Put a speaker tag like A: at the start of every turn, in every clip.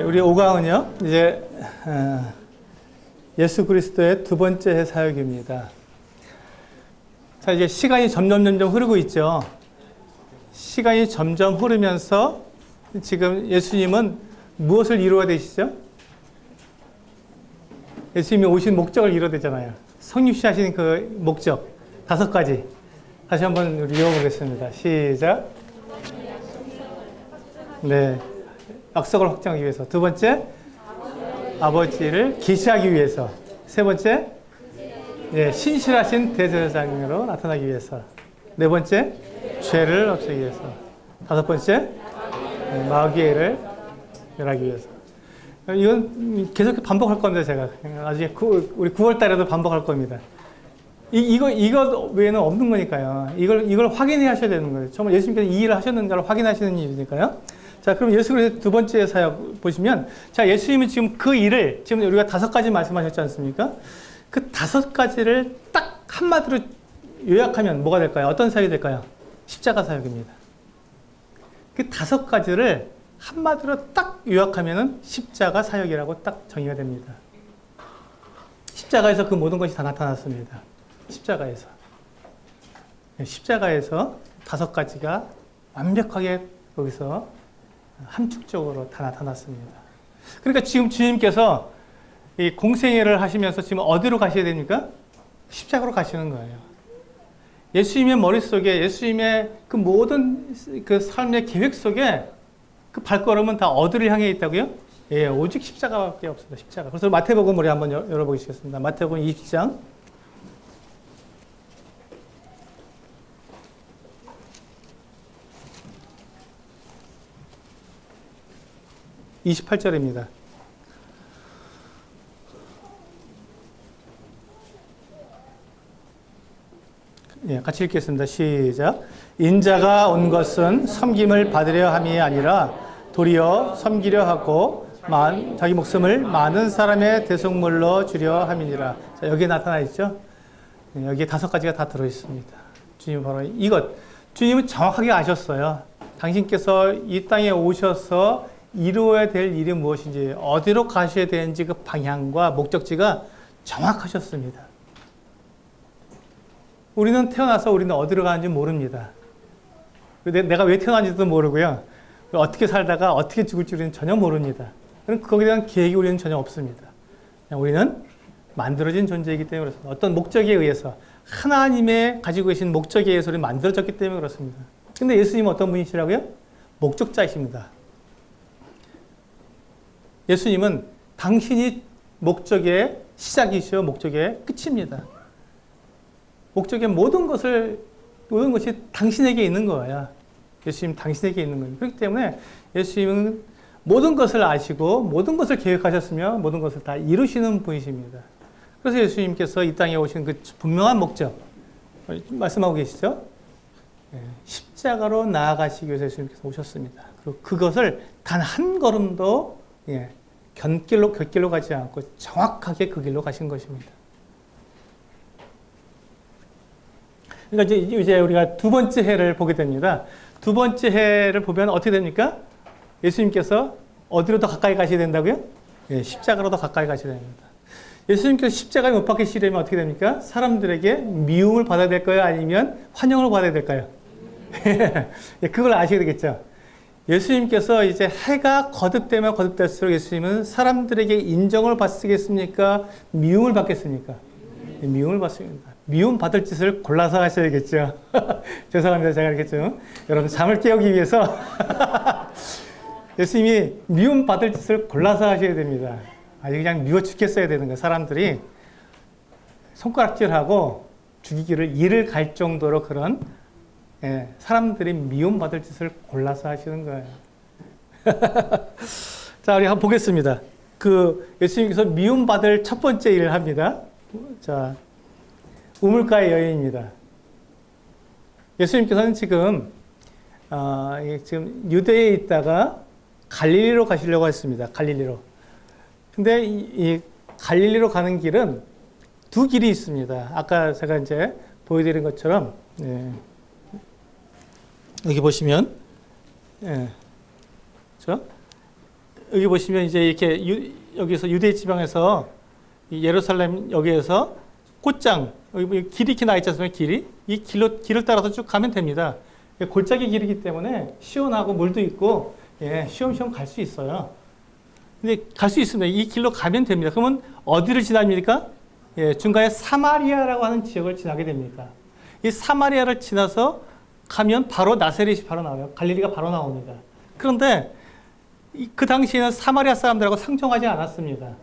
A: 우리 5강은요, 이제, 예수 그리스도의 두 번째 사역입니다. 자, 이제 시간이 점점 흐르고 있죠. 시간이 점점 흐르면서 지금 예수님은 무엇을 이루어야 되시죠? 예수님이 오신 목적을 이루어야 되잖아요. 성육신하신 그 목적, 5가지. 다시 한번 우리 읽어보겠습니다. 시작. 네. 약속을 확정하기 위해서. 두 번째, 아버지를 계시하기 위해서. 세 번째, 예, 신실하신 대제사장으로 나타나기 위해서. 네 번째, 죄를 없애기 위해서. 다섯 번째, 마귀를 멸하기 위해서. 이건 계속 반복할 겁니다, 제가. 나중에 우리 9월 달에도 반복할 겁니다. 이거 외에는 없는 거니까요. 이걸 확인해 하셔야 되는 거예요. 정말 예수님께서 이 일을 하셨는가를 확인하시는 일이니까요. 자, 그럼 예수 그리스도의 두 번째 사역 보시면, 자, 예수님이 지금 그 일을, 지금 우리가 5가지 말씀하셨지 않습니까? 그 5가지를 딱 한마디로 요약하면 뭐가 될까요? 어떤 사역이 될까요? 십자가 사역입니다. 그 5가지를 한마디로 딱 요약하면은 십자가 사역이라고 딱 정의가 됩니다. 십자가에서 그 모든 것이 다 나타났습니다. 십자가에서 5가지가 완벽하게 거기서 함축적으로 다 나타났습니다. 그러니까 지금 주님께서 이 공생애를 하시면서 지금 어디로 가셔야 됩니까? 십자가로 가시는 거예요. 예수님의 머릿속에, 예수님의 그 모든 그 삶의 계획 속에 그 발걸음은 다 어디를 향해 있다고요? 예, 오직 십자가밖에 없습니다. 십자가. 그래서 마태복음 우리 한번 열어보시겠습니다. 마태복음 20장. 28절입니다. 예, 같이 읽겠습니다. 시작. 인자가 온 것은 섬김을 받으려 함이 아니라 도리어 섬기려 하고 자기 목숨을 많은 사람의 대속물로 주려 함이니라. 자, 여기에 나타나 있죠. 예, 여기에 5가지가 다 들어 있습니다. 주님은 바로 이것. 주님은 정확하게 아셨어요. 당신께서 이 땅에 오셔서 이루어야 될 일이 무엇인지, 어디로 가셔야 되는지 그 방향과 목적지가 정확하셨습니다. 우리는 태어나서 우리는 어디로 가는지 모릅니다. 내가 왜 태어난지도 모르고요. 어떻게 살다가 어떻게 죽을지 우리는 전혀 모릅니다. 거기에 대한 계획이 우리는 전혀 없습니다. 우리는 만들어진 존재이기 때문에 그렇습니다. 어떤 목적에 의해서, 하나님의 가지고 계신 목적에 의해서 우리는 만들어졌기 때문에 그렇습니다. 근데 예수님은 어떤 분이시라고요? 목적자이십니다. 예수님은 당신이 목적의 시작이시요 목적의 끝입니다. 목적의 모든 것이 당신에게 있는 거예요. 예수님 당신에게 있는 거예요. 그렇기 때문에 예수님은 모든 것을 아시고 모든 것을 계획하셨으며 모든 것을 다 이루시는 분이십니다. 그래서 예수님께서 이 땅에 오신 그 분명한 목적 말씀하고 계시죠? 십자가로 나아가시기 위해서 예수님께서 오셨습니다. 그리고 그것을 단 한 걸음도 곁길로 가지 않고 정확하게 그 길로 가신 것입니다. 그러니까 이제 우리가 두 번째 해를 보게 됩니다. 두 번째 해를 보면 어떻게 됩니까? 예수님께서 어디로 더 가까이 가셔야 된다고요? 예, 십자가로 더 가까이 가셔야 됩니다. 예수님께서 십자가에 못 박히시려면 어떻게 됩니까? 사람들에게 미움을 받아야 될까요? 아니면 환영을 받아야 될까요? 예, 그걸 아셔야 되겠죠. 예수님께서 이제 해가 거듭되면 거듭될수록 예수님은 사람들에게 인정을 받겠습니까? 미움을 받겠습니까? 예, 미움을 받습니다. 미움 받을 짓을 골라서 하셔야겠죠. 죄송합니다. 제가 이렇게 좀 여러분 잠을 깨우기 위해서 예수님이 미움 받을 짓을 골라서 하셔야 됩니다. 아주 그냥 미워 죽겠어야 되는 거예요. 사람들이 손가락질하고 죽이기를 이를 갈 정도로 그런 사람들이 미움 받을 짓을 골라서 하시는 거예요. 자, 우리 한번 보겠습니다. 예수님께서 미움 받을 첫 번째 일을 합니다. 자, 우물가의 여인입니다. 예수님께서는 지금 유대에 있다가 갈릴리로 가시려고 했습니다. 갈릴리로. 근데 이 갈릴리로 가는 길은 두 길이 있습니다. 아까 제가 이제 보여드린 것처럼 여기 보시면 그렇죠? 여기 보시면 이제 이렇게 여기서 유대 지방에서 이 예루살렘 여기에서 곧장 여기 길이 이렇게 나 있지 않습니까? 이 길을 따라서 쭉 가면 됩니다. 골짜기 길이기 때문에 시원하고 물도 있고 예, 쉬엄쉬엄 갈 수 있어요. 근데 갈 수 있습니다. 이 길로 가면 됩니다. 그러면 어디를 지납니까? 예, 중간에 사마리아라고 하는 지역을 지나게 됩니다. 이 사마리아를 지나서 가면 바로 나세렛이 바로 나와요. 갈릴리가 바로 나옵니다. 그런데 그 당시에는 사마리아 사람들하고 상종하지 않았습니다.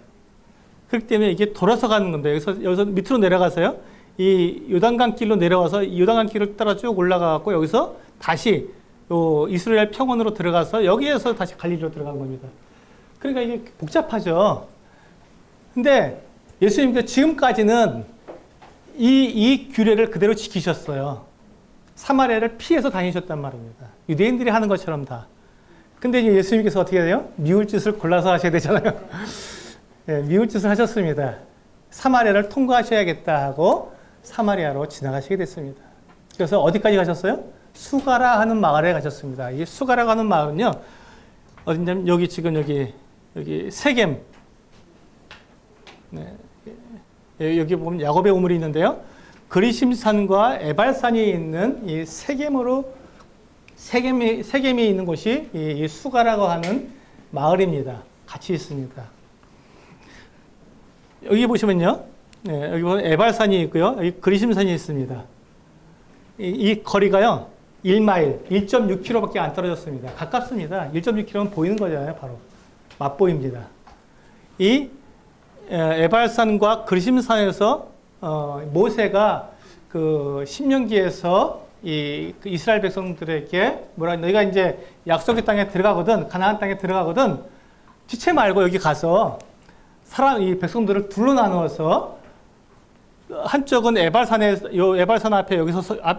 A: 그렇기 때문에 이게 돌아서 가는 건데 여기서 밑으로 내려가서요. 이 요단강 길로 내려와서 이 요단강 길을 따라 쭉 올라가고 여기서 다시 요 이스라엘 평원으로 들어가서 여기에서 다시 갈릴리로 들어간 겁니다. 그러니까 이게 복잡하죠. 근데 예수님께서 지금까지는 이 규례를 그대로 지키셨어요. 사마리아를 피해서 다니셨단 말입니다. 유대인들이 하는 것처럼 다. 근데 이제 예수님께서 어떻게 해요? 미울 짓을 골라서 하셔야 되잖아요. 네, 미울 짓을 하셨습니다. 사마리아를 통과하셔야겠다 하고 사마리아로 지나가시게 됐습니다. 그래서 어디까지 가셨어요? 수가라 하는 마을에 가셨습니다. 이 수가라고 하는 마을은요, 어디냐면 여기 지금 여기 세겜. 네. 여기 보면 야곱의 우물이 있는데요. 그리심산과 에발산이 있는 이 세겜이 있는 곳이 이 수가라고 하는 마을입니다. 같이 있습니다. 여기 보시면요. 네, 여기 보면 에발산이 있고요. 여기 그리심산이 있습니다. 이 거리가요. 1마일, 1.6km밖에 안 떨어졌습니다. 가깝습니다. 1.6km는 보이는 거잖아요. 바로. 맛보입니다. 이 에발산과 그리심산에서 모세가 그 신명기에서 그 이스라엘 백성들에게 너희가 이제 약속의 땅에 들어가거든, 가나안 땅에 들어가거든, 지체 말고 여기 가서 이 백성들을 둘로 나누어서 한쪽은 에발산 앞에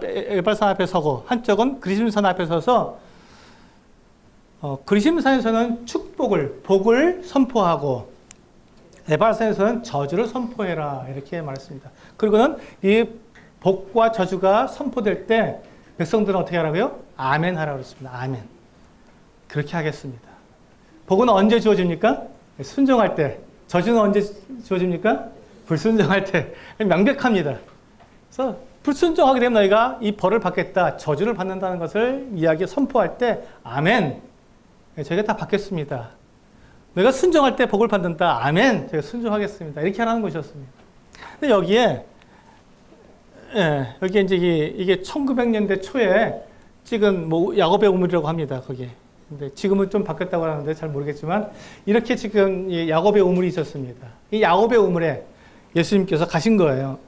A: 에발산 앞에 서고 한쪽은 그리심산 앞에 서서 그리심산에서는 복을 선포하고 에발산에서는 저주를 선포해라 이렇게 말했습니다. 그리고는 이 복과 저주가 선포될 때 백성들은 어떻게 하라고요? 아멘 하라고 했습니다. 아멘. 그렇게 하겠습니다. 복은 언제 주어집니까? 순종할 때. 저주는 언제 주어집니까? 불순종할 때. 명백합니다. 그래서 불순종하게 되면 너희가 이 벌을 받겠다, 저주를 받는다는 것을 선포할 때 아멘. 저희가 다 받겠습니다. 너희가 순종할 때 복을 받는다. 아멘. 제가 순종하겠습니다. 이렇게 하라는 것이었습니다. 근데 여기에 이제 이게 1900년대 초에 찍은 야곱의 우물이라고 합니다. 거기에. 근데 지금은 좀 바뀌었다고 하는데 잘 모르겠지만 이렇게 지금 야곱의 우물이 있었습니다. 이 야곱의 우물에 예수님께서 가신 거예요.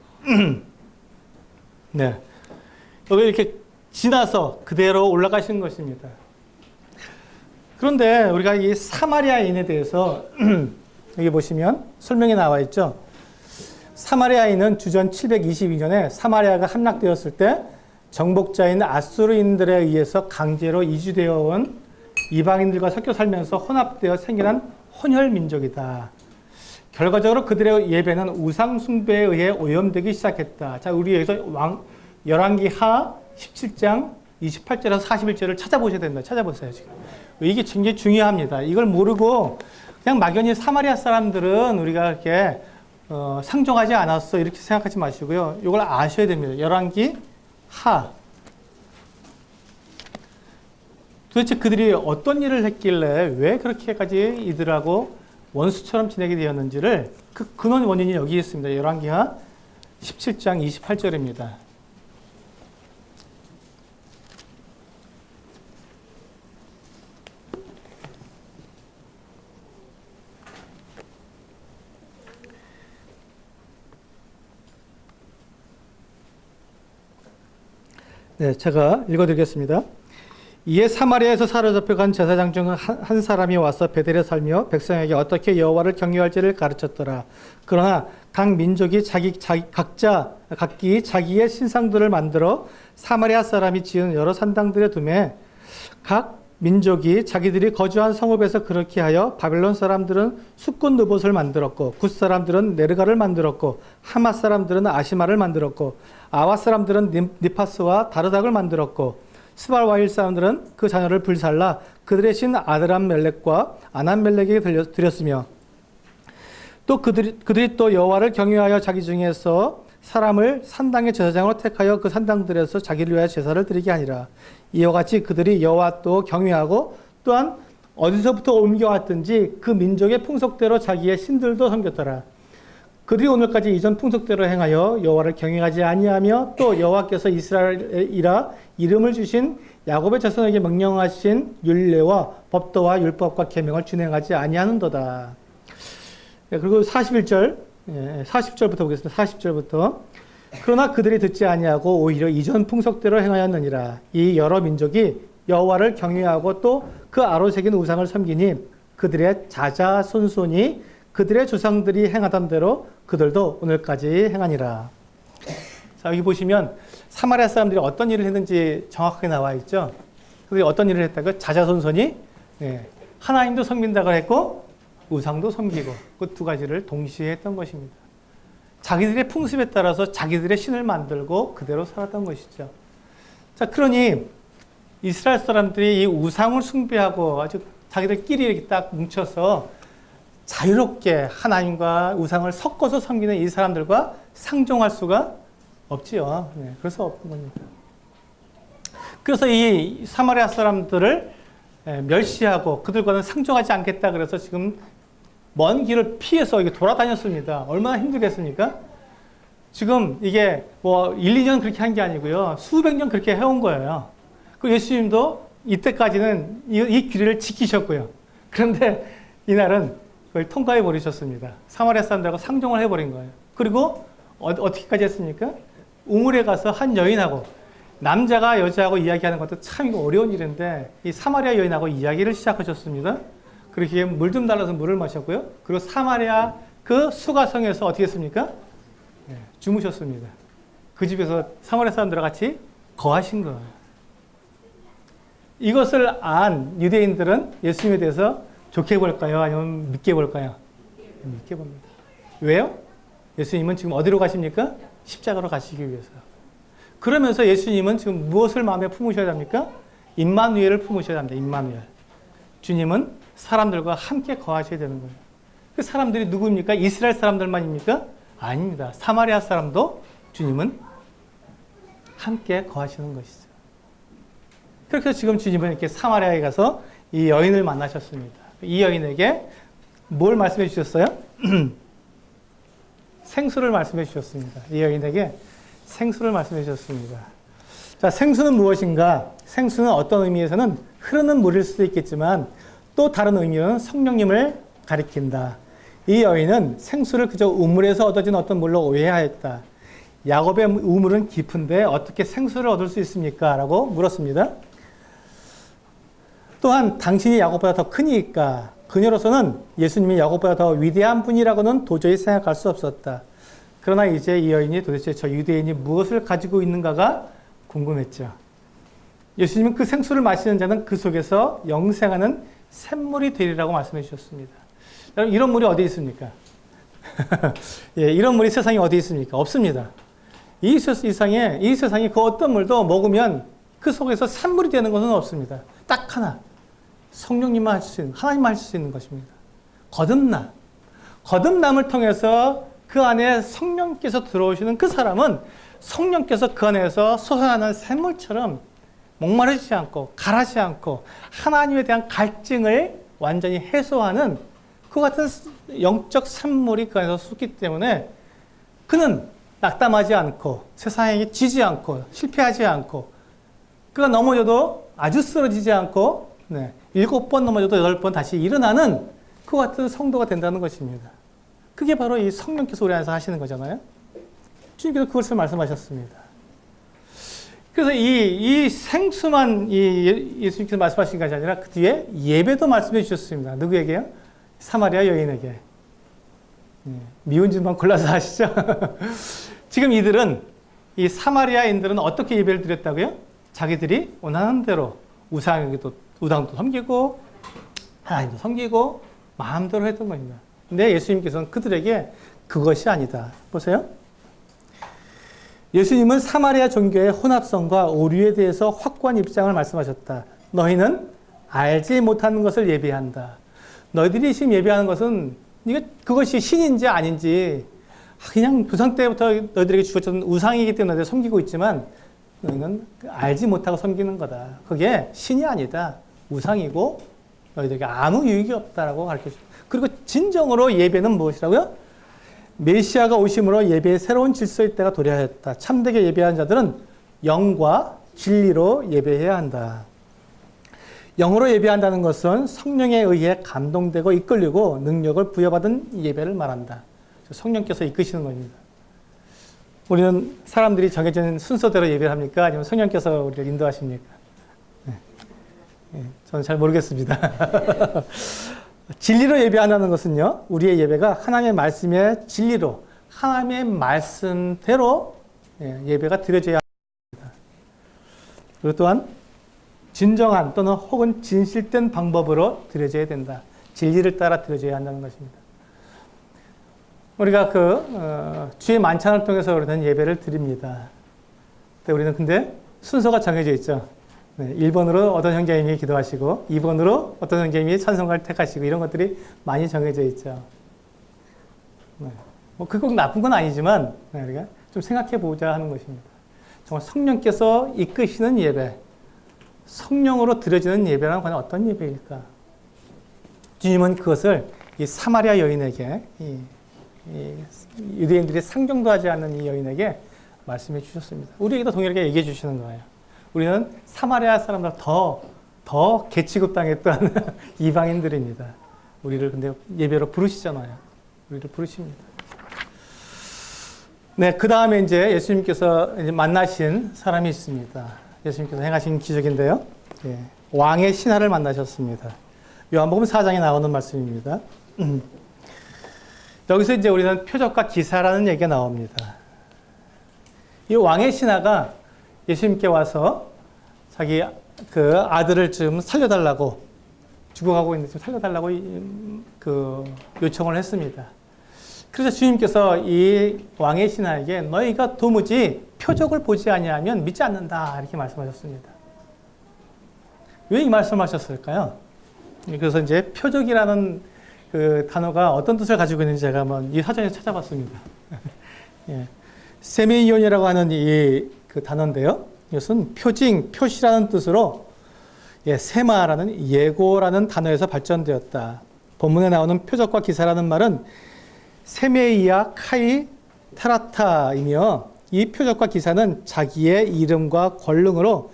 A: 네. 여기 이렇게 지나서 그대로 올라가신 것입니다. 그런데 우리가 이 사마리아인에 대해서 여기 보시면 설명이 나와 있죠. 사마리아인은 주전 722년에 사마리아가 함락되었을 때 정복자인 아수르인들에 의해서 강제로 이주되어 온 이방인들과 섞여 살면서 혼합되어 생겨난 혼혈 민족이다. 결과적으로 그들의 예배는 우상 숭배에 의해 오염되기 시작했다. 자, 우리 여기서 열왕기 하 17장 28절에서 41절을 찾아보셔야 됩니다. 찾아보세요, 지금. 이게 굉장히 중요합니다. 이걸 모르고 그냥 막연히 사마리아 사람들은 우리가 이렇게 상종하지 않았어 이렇게 생각하지 마시고요. 이걸 아셔야 됩니다. 열왕기 하. 도대체 그들이 어떤 일을 했길래 왜 그렇게까지 이들하고 원수처럼 지내게 되었는지를 그 근원 원인이 여기 있습니다. 열왕기 하 17장 28절입니다. 네, 제가 읽어드리겠습니다. 이에 사마리아에서 사로잡혀간 제사장 중 한 사람이 와서 베델에 살며 백성에게 어떻게 여호와를 경외할지를 가르쳤더라. 그러나 각 민족이 각기 자기의 신상들을 만들어 사마리아 사람이 지은 여러 산당들에 두매 각 민족이 자기들이 거주한 성읍에서 그렇게 하여 바벨론 사람들은 숫꽃 느봇을 만들었고 굿 사람들은 네르가를 만들었고 하맛 사람들은 아시마를 만들었고 아와 사람들은 니파스와 다르닥을 만들었고 스발와일 사람들은 그 자녀를 불살라 그들의 신 아드람멜렉과 아남멜렉에게 드렸으며 또 그들이 또 여호와를 경외하여 자기 중에서 사람을 산당의 제사장으로 택하여 그 산당들에서 자기를 위하여 제사를 드리게 하니라. 이와 같이 그들이 여호와 또 경외하고 또한 어디서부터 옮겨왔든지 그 민족의 풍속대로 자기의 신들도 섬겼더라. 그들이 오늘까지 이전 풍속대로 행하여 여호와를 경외하지 아니하며 또 여호와께서 이스라엘이라 이름을 주신 야곱의 자손에게 명령하신 율례와 법도와 율법과 계명을 준행하지 아니하는도다. 그리고 40절 보겠습니다. 40절부터 그러나 그들이 듣지 아니하고 오히려 이전 풍속대로 행하였느니라. 이 여러 민족이 여호와를 경외하고 또 그 아로 새긴 우상을 섬기니 그들의 자자손손이 그들의 조상들이 행하던 대로 그들도 오늘까지 행하니라. 자, 여기 보시면 사마리아 사람들이 어떤 일을 했는지 정확하게 나와 있죠. 그들이 어떤 일을 했다고? 자자손손이 하나님도 섬긴다고 했고 우상도 섬기고 그 두 가지를 동시에 했던 것입니다. 자기들의 풍습에 따라서 자기들의 신을 만들고 그대로 살았던 것이죠. 자, 그러니 이스라엘 사람들이 이 우상을 숭배하고 아주 자기들끼리 이렇게 딱 뭉쳐서 자유롭게 하나님과 우상을 섞어서 섬기는 이 사람들과 상종할 수가 없지요. 그래서 없는 겁니다. 그래서 이 사마리아 사람들을 멸시하고 그들과는 상종하지 않겠다 그래서 지금 먼 길을 피해서 이게 돌아다녔습니다. 얼마나 힘들겠습니까? 지금 이게 뭐 1, 2년 그렇게 한 게 아니고요. 수백 년 그렇게 해온 거예요. 그 예수님도 이때까지는 이 길을 지키셨고요. 그런데 이날은 그걸 통과해 버리셨습니다. 사마리아 사람들하고 상종을 해버린 거예요. 그리고 어떻게까지 했습니까? 우물에 가서 한 여인하고 남자가 여자하고 이야기하는 것도 참 어려운 일인데 이 사마리아 여인하고 이야기를 시작하셨습니다. 그렇게 물 좀 달라서 물을 마셨고요. 그리고 사마리아 그 수가성에서 어떻게 했습니까? 주무셨습니다. 그 집에서 사마리아 사람들과 같이 거하신 거예요. 이것을 안 유대인들은 예수님에 대해서 좋게 볼까요? 아니면 믿게 볼까요? 믿게 봅니다. 왜요? 예수님은 지금 어디로 가십니까? 십자가로 가시기 위해서. 그러면서 예수님은 지금 무엇을 마음에 품으셔야 합니까? 임마누엘을 품으셔야 합니다. 임마누엘. 주님은 사람들과 함께 거하셔야 되는 거예요. 그 사람들이 누구입니까? 이스라엘 사람들만입니까? 아닙니다. 사마리아 사람도 주님은 함께 거하시는 것이죠. 그렇게 지금 주님은 이렇게 사마리아에 가서 이 여인을 만나셨습니다. 이 여인에게 뭘 말씀해 주셨어요? 생수를 말씀해 주셨습니다. 이 여인에게 생수를 말씀해 주셨습니다. 자, 생수는 무엇인가? 생수는 어떤 의미에서는 흐르는 물일 수도 있겠지만 또 다른 의미로는 성령님을 가리킨다. 이 여인은 생수를 그저 우물에서 얻어진 어떤 물로 오해하였다. 야곱의 우물은 깊은데 어떻게 생수를 얻을 수 있습니까? 라고 물었습니다. 또한 당신이 야곱보다 더 크니까 그녀로서는 예수님이 야곱보다 더 위대한 분이라고는 도저히 생각할 수 없었다. 그러나 이제 이 여인이 도대체 저 유대인이 무엇을 가지고 있는가가 궁금했죠. 예수님은 그 생수를 마시는 자는 그 속에서 영생하는 샘물이 되리라고 말씀해 주셨습니다. 여러분, 이런 물이 어디 있습니까? 예, 이런 물이 세상에 어디 있습니까? 없습니다. 이 세상에 그 어떤 물도 먹으면 그 속에서 샘물이 되는 것은 없습니다. 딱 하나. 성령님만 하실 수 있는, 하나님만 하실 수 있는 것입니다. 거듭남. 거듭남을 통해서 그 안에 성령께서 들어오시는 그 사람은 성령께서 그 안에서 솟아나는 샘물처럼 목마르지 않고 가라지 않고 하나님에 대한 갈증을 완전히 해소하는 그 같은 영적 샘물이 그 안에서 솟기 때문에 그는 낙담하지 않고 세상에 지지 않고 실패하지 않고 그가 넘어져도 아주 쓰러지지 않고 7번 넘어져도 8번 다시 일어나는 그 같은 성도가 된다는 것입니다. 그게 바로 이 성령께서 우리 안에서 하시는 거잖아요. 주님께서 그것을 말씀하셨습니다. 그래서 이 생수만 예수님께서 말씀하신 것이 아니라 그 뒤에 예배도 말씀해 주셨습니다. 누구에게요? 사마리아 여인에게. 미운 짓만 골라서 하시죠. 지금 이 사마리아인들은 어떻게 예배를 드렸다고요? 자기들이 원하는 대로 우상도 섬기고 하나님도 섬기고 마음대로 했던 겁니다. 근데 예수님께서는 그들에게 그것이 아니다. 보세요. 예수님은 사마리아 종교의 혼합성과 오류에 대해서 확고한 입장을 말씀하셨다. 너희는 알지 못하는 것을 예배한다. 너희들이 지금 예배하는 것은 그것이 신인지 아닌지 그냥 조상 때부터 너희들에게 주어졌던 우상이기 때문에 너희들 섬기고 있지만 너희는 알지 못하고 섬기는 거다. 그게 신이 아니다. 우상이고 너희들에게 아무 유익이 없다라고 가르쳐줍니다. 그리고 진정으로 예배는 무엇이라고요? 메시아가 오심으로 예배의 새로운 질서의 때가 도래하였다. 참되게 예배하는 자들은 영과 진리로 예배해야 한다. 영으로 예배한다는 것은 성령에 의해 감동되고 이끌리고 능력을 부여받은 예배를 말한다. 성령께서 이끄시는 겁니다. 우리는 사람들이 정해진 순서대로 예배를 합니까? 아니면 성령께서 우리를 인도하십니까? 저는 잘 모르겠습니다. 진리로 예배한다는 것은요, 우리의 예배가 하나님의 말씀의 진리로, 하나님의 말씀대로 예배가 드려져야 합니다. 그리고 또한 진정한 또는 혹은 진실된 방법으로 드려져야 된다. 진리를 따라 드려져야 한다는 것입니다. 우리가 주의 만찬을 통해서 우리는 예배를 드립니다. 우리는 근데 순서가 정해져 있죠. 1번으로 어떤 형제님이 기도하시고 2번으로 어떤 형제님이 찬송가를 택하시고 이런 것들이 많이 정해져 있죠. 그게 꼭 나쁜 건 아니지만 우리가 좀 생각해 보자 하는 것입니다. 정말 성령께서 이끄시는 예배, 성령으로 드려지는 예배란 과연 어떤 예배일까? 주님은 그것을 이 사마리아 여인에게, 유대인들이 상종도 하지 않는 이 여인에게 말씀해 주셨습니다. 우리에게도 동일하게 얘기해 주시는 거예요. 우리는 사마리아 사람보다 더 개취급당했던 이방인들입니다. 우리를 근데 예배로 부르시잖아요. 우리를 부르십니다. 네, 그 다음에 이제 예수님께서 이제 만나신 사람이 있습니다. 예수님께서 행하신 기적인데요. 왕의 신하를 만나셨습니다. 요한복음 4장에 나오는 말씀입니다. 여기서 이제 우리는 표적과 기사라는 얘기가 나옵니다. 이 왕의 신하가 예수님께 와서 자기 그 아들을 좀 살려달라고, 죽어가고 있는데 좀 살려달라고 요청을 했습니다. 그래서 주님께서 이 왕의 신하에게 너희가 도무지 표적을 보지 아니하면 믿지 않는다 이렇게 말씀하셨습니다. 왜 이 말씀하셨을까요? 그래서 이제 표적이라는 그 단어가 어떤 뜻을 가지고 있는지 제가 한번 이 사전에 찾아봤습니다. 세메이온이라고 하는 그 단어인데요. 이것은 표징, 표시라는 뜻으로 세마라는 예고라는 단어에서 발전되었다. 본문에 나오는 표적과 기사라는 말은 세메이아 카이 테라타이며 이 표적과 기사는 자기의 이름과 권능으로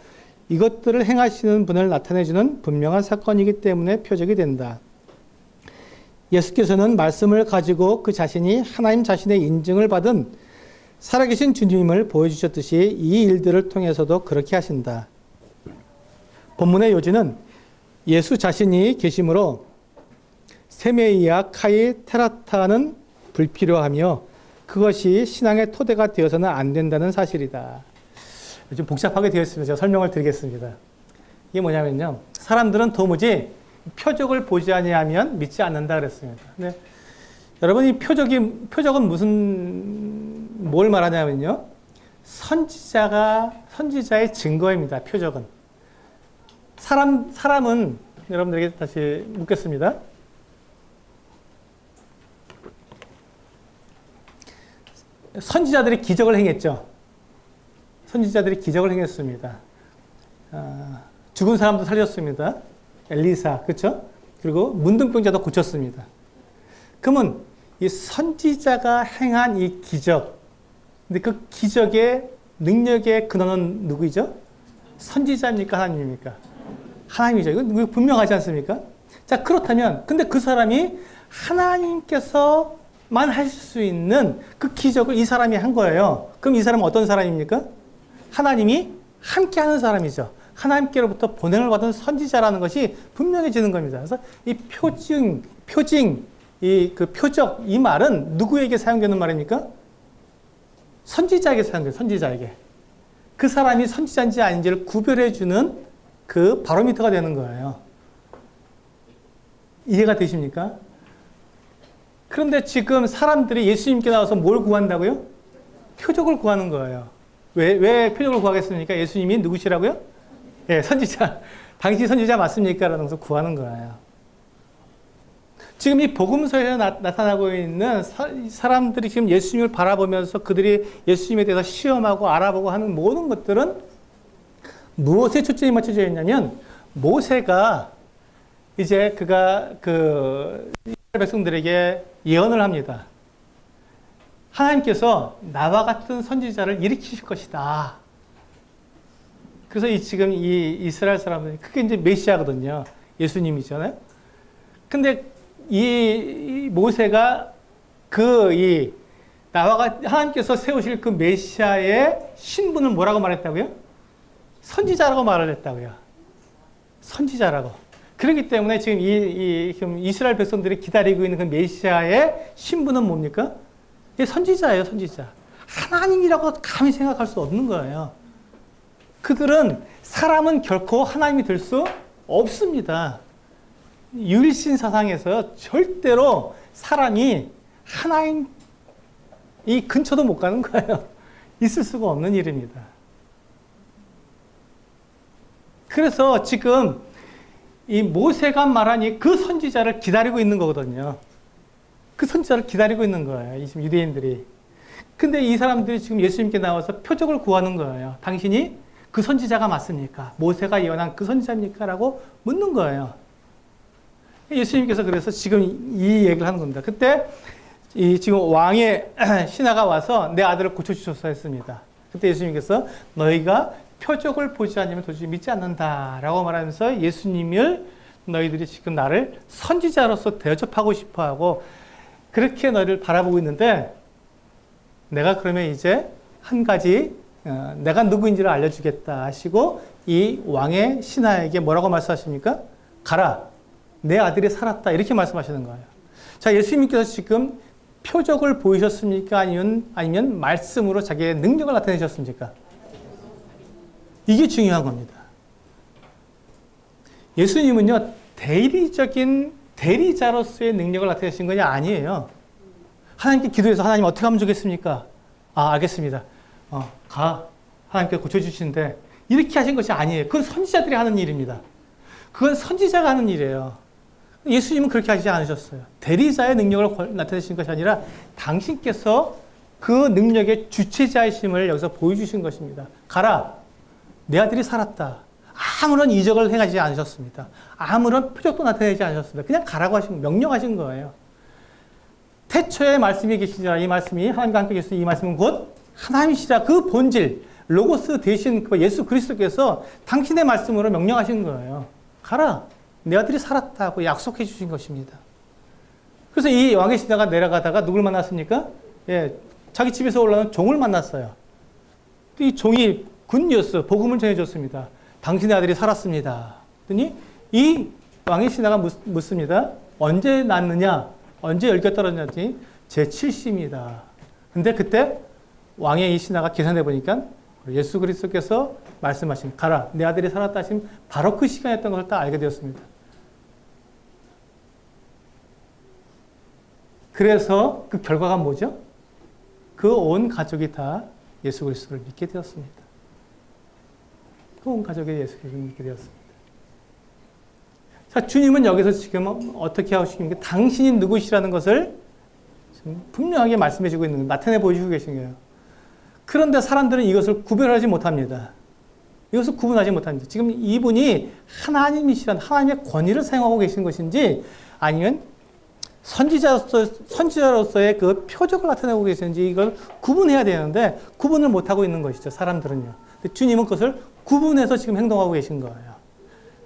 A: 이것들을 행하시는 분을 나타내주는 분명한 사건이기 때문에 표적이 된다. 예수께서는 말씀을 가지고 그 자신이 하나님 자신의 인증을 받은 살아계신 주님을 보여주셨듯이 이 일들을 통해서도 그렇게 하신다. 본문의 요지는 예수 자신이 계심으로 세메이아 카이 테라타는 불필요하며 그것이 신앙의 토대가 되어서는 안 된다는 사실이다. 좀 복잡하게 되어 있습니다. 제가 설명을 드리겠습니다. 이게 뭐냐면요. 사람들은 도무지 표적을 보지 아니하면 믿지 않는다 그랬습니다. 근데 여러분 이 표적은 뭘 말하냐면요. 선지자의 증거입니다. 표적은. 사람은 여러분들에게 다시 묻겠습니다. 선지자들이 기적을 행했죠. 선지자들이 기적을 행했습니다. 죽은 사람도 살렸습니다. 엘리사, 그렇죠? 그리고 문둥병자도 고쳤습니다. 그러면 이 선지자가 행한 이 기적, 근데 그 기적의 능력의 근원은 누구이죠? 선지자입니까? 하나님입니까? 하나님이죠. 이건 분명하지 않습니까? 자, 그렇다면, 근데 그 사람이 하나님께서만 하실 수 있는 그 기적을 이 사람이 한 거예요. 그럼 이 사람은 어떤 사람입니까? 하나님이 함께 하는 사람이죠. 하나님께로부터 보냄을 받은 선지자라는 것이 분명해지는 겁니다. 그래서 이 표징, 그 표적, 이 말은 누구에게 사용되는 말입니까? 선지자에게 사용돼요. 선지자에게. 그 사람이 선지자인지 아닌지를 구별해주는 그 바로미터가 되는 거예요. 이해가 되십니까? 그런데 지금 사람들이 예수님께 나와서 뭘 구한다고요? 표적을 구하는 거예요. 왜 표적을 구하겠습니까? 예수님이 누구시라고요? 선지자. 당신이 선지자 맞습니까? 라는 것을 구하는 거예요. 지금 이 복음서에 나타나고 있는 사람들이 지금 예수님을 바라보면서 그들이 예수님에 대해서 시험하고 알아보고 하는 모든 것들은 무엇에 초점이 맞춰져 있냐면 모세가 이제 그가 그 이스라엘 백성들에게 예언을 합니다. 하나님께서 나와 같은 선지자를 일으키실 것이다. 그래서 지금 이 이스라엘 사람들이 그게 이제 메시아거든요. 예수님이잖아요. 근데 이 모세가 하나님께서 세우실 그 메시아의 신분을 뭐라고 말했다고요? 선지자라고 말을 했다고요. 선지자라고. 그렇기 때문에 지금 지금 이스라엘 백성들이 기다리고 있는 그 메시아의 신분은 뭡니까? 이게 선지자예요, 선지자. 하나님이라고 감히 생각할 수 없는 거예요. 그들은 사람은 결코 하나님이 될 수 없습니다. 유일신 사상에서 절대로 사람이 하나님 이 근처도 못 가는 거예요. 있을 수가 없는 일입니다. 그래서 지금 이 모세가 말하니 그 선지자를 기다리고 있는 거거든요. 그 선지자를 기다리고 있는 거예요. 지금 유대인들이. 근데 이 사람들이 지금 예수님께 나와서 표적을 구하는 거예요. 당신이 그 선지자가 맞습니까? 모세가 예언한 그 선지자입니까? 라고 묻는 거예요. 예수님께서 그래서 지금 이 얘기를 하는 겁니다. 그때 지금 왕의 신하가 와서 내 아들을 고쳐주소서 했습니다. 그때 예수님께서 너희가 표적을 보지 않으면 도저히 믿지 않는다 라고 말하면서 예수님을 너희들이 지금 나를 선지자로서 대접하고 싶어하고 그렇게 너희를 바라보고 있는데 내가 그러면 이제 한 가지 내가 누구인지를 알려주겠다 하시고 이 왕의 신하에게 뭐라고 말씀하십니까? 가라. 내 아들이 살았다. 이렇게 말씀하시는 거예요. 자, 예수님께서 지금 표적을 보이셨습니까? 아니면 말씀으로 자기의 능력을 나타내셨습니까? 이게 중요한 겁니다. 예수님은요, 대리적인 대리자로서의 능력을 나타내신 것이 아니에요. 하나님께 기도해서 하나님 어떻게 하면 좋겠습니까? 알겠습니다. 하나님께 고쳐주시는데 이렇게 하신 것이 아니에요. 그건 선지자들이 하는 일입니다. 그건 선지자가 하는 일이에요. 예수님은 그렇게 하지 않으셨어요. 대리자의 능력을 나타내신 것이 아니라 당신께서 그 능력의 주체자이심을 여기서 보여주신 것입니다. 가라. 내 아들이 살았다. 아무런 이적을 행하지 않으셨습니다. 아무런 표적도 나타내지 않으셨습니다. 그냥 가라고 명령하신 거예요. 태초에 말씀이 계시니라. 이 말씀이 하나님과 함께 계신 이 말씀은 곧 하나님이시라. 그 본질, 로고스 대신 예수 그리스도께서 당신의 말씀으로 명령하신 거예요. 가라. 내 아들이 살았다고 약속해 주신 것입니다. 그래서 이 왕의 신하가 내려가다가 누굴 만났습니까? 자기 집에서 올라오는 종을 만났어요. 이 종이 굿뉴스, 복음을 전해줬습니다. 당신의 아들이 살았습니다. 그랬더니 이 왕의 신하가 묻습니다. 언제 낳느냐? 언제 열겨 떨어졌는지 제7시입니다. 근데 그때 왕의 이 신하가 계산해 보니까 예수 그리스도께서 말씀하신 가라 내 아들이 살았다 하신 바로 그 시간이었던 것을 딱 알게 되었습니다. 그래서 그 결과가 뭐죠? 그 온 가족이 다 예수 그리스도를 믿게 되었습니다. 그 온 가족이 예수 그리스도를 믿게 되었습니다. 자, 주님은 여기서 지금 어떻게 하시는가? 당신이 누구시라는 것을 분명하게 말씀해 주고 있는 거예요. 나타내 보여주고 계신 거예요. 그런데 사람들은 이것을 구별하지 못합니다. 이것을 구분하지 못합니다. 지금 이분이 하나님이시란 하나님의 권위를 사용하고 계신 것인지 아니면 선지자로서의 그 표적을 나타내고 계시는지 이걸 구분해야 되는데 구분을 못하고 있는 것이죠. 사람들은요. 근데 주님은 그것을 구분해서 지금 행동하고 계신 거예요.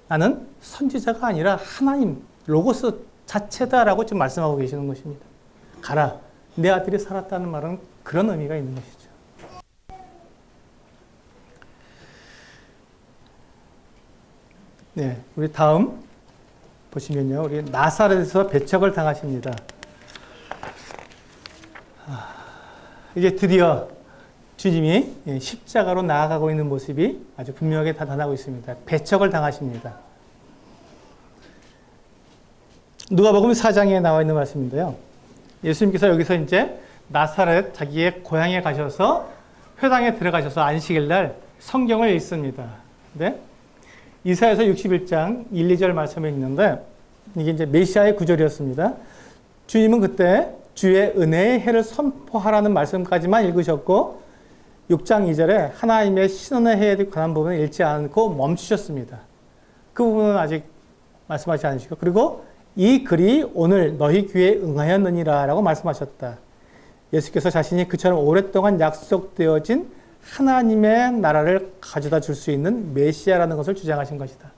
A: 나는 선지자가 아니라 하나님, 로고스 자체다라고 지금 말씀하고 계시는 것입니다. 가라. 내 아들이 살았다는 말은 그런 의미가 있는 것이죠. 네, 우리 다음 보시면요. 우리 나사렛에서 배척을 당하십니다. 이제 드디어 주님이 십자가로 나아가고 있는 모습이 아주 분명하게 나타나고 있습니다. 배척을 당하십니다. 누가복음 4장에 나와 있는 말씀인데요. 예수님께서 여기서 이제 나사렛 자기의 고향에 가셔서 회당에 들어가셔서 안식일 날 성경을 읽습니다. 네? 이사야서 61장 1, 2절 말씀에 있는데 이게 이제 메시아의 구절이었습니다. 주님은 그때 주의 은혜의 해를 선포하라는 말씀까지만 읽으셨고 6장 2절에 하나님의 신원의 해에 관한 부분을 읽지 않고 멈추셨습니다. 그 부분은 아직 말씀하지 않으시고 그리고 이 글이 오늘 너희 귀에 응하였느니라 라고 말씀하셨다. 예수께서 자신이 그처럼 오랫동안 약속되어진 하나님의 나라를 가져다 줄 수 있는 메시아라는 것을 주장하신 것이다.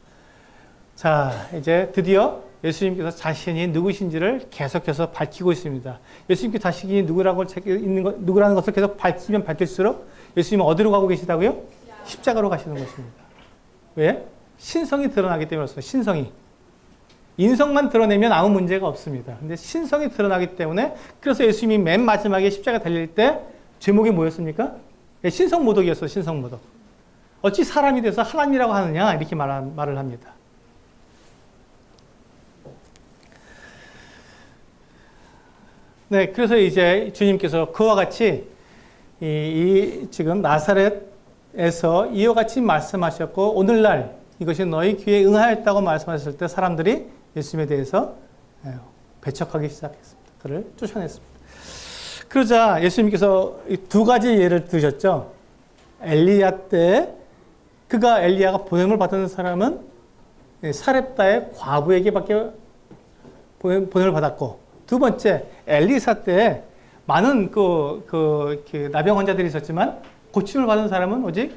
A: 자, 이제 드디어 예수님께서 자신이 누구신지를 계속해서 밝히고 있습니다. 예수님께 자신이 누구라는 것을 계속 밝히면 밝힐수록 예수님은 어디로 가고 계시다고요? 십자가로 가시는 것입니다. 왜? 신성이 드러나기 때문에 그렇습니다. 신성이. 인성만 드러내면 아무 문제가 없습니다. 근데 신성이 드러나기 때문에 그래서 예수님이 맨 마지막에 십자가 달릴 때 제목이 뭐였습니까? 신성모독이었어요. 신성모독. 어찌 사람이 돼서 하나님이라고 하느냐 이렇게 말을 합니다. 네, 그래서 이제 주님께서 그와 같이 지금 나사렛에서 이와 같이 말씀하셨고 오늘날 이것이 너희 귀에 응하였다고 말씀하셨을 때 사람들이 예수님에 대해서 배척하기 시작했습니다. 그를 쫓아냈습니다. 그러자 예수님께서 두 가지 예를 드셨죠. 엘리야 때 엘리야가 보냄을 받은 사람은 사렙다의 과부에게밖에 보냄을 받았고 두 번째 엘리사 때 많은 나병 환자들이 있었지만 고침을 받은 사람은 오직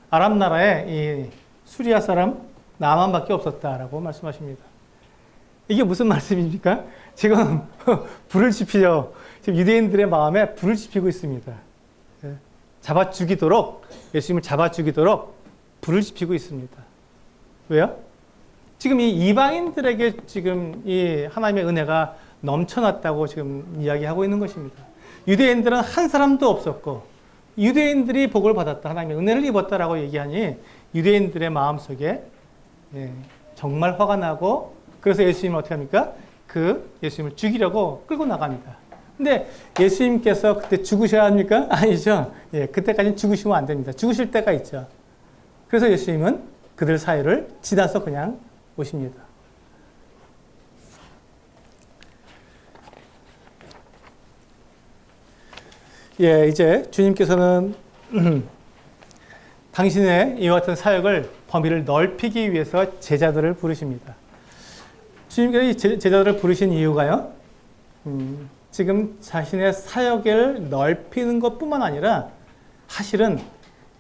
A: 아람 나라의 이 수리아 사람 나만밖에 없었다라고 말씀하십니다. 이게 무슨 말씀입니까? 지금 불을 지피려 지금 유대인들의 마음에 불을 지피고 있습니다. 잡아 죽이도록 예수님을 잡아 죽이도록 불을 지피고 있습니다. 왜요? 지금 이 이방인들에게 지금 이 하나님의 은혜가 넘쳐났다고 지금 이야기하고 있는 것입니다. 유대인들은 한 사람도 없었고 유대인들이 복을 받았다. 하나님의 은혜를 입었다라고 얘기하니 유대인들의 마음속에 정말 화가 나고 그래서 예수님은 어떻게 합니까? 예수님을 죽이려고 끌고 나갑니다. 근데 예수님께서 그때 죽으셔야 합니까? 아니죠. 그때까지는 죽으시면 안 됩니다. 죽으실 때가 있죠. 그래서 예수님은 그들 사이를 지나서 그냥 오십니다. 이제 주님께서는 당신의 이와 같은 사역을 범위를 넓히기 위해서 제자들을 부르십니다. 주님께서 제자들을 부르신 이유가요. 지금 자신의 사역을 넓히는 것뿐만 아니라 사실은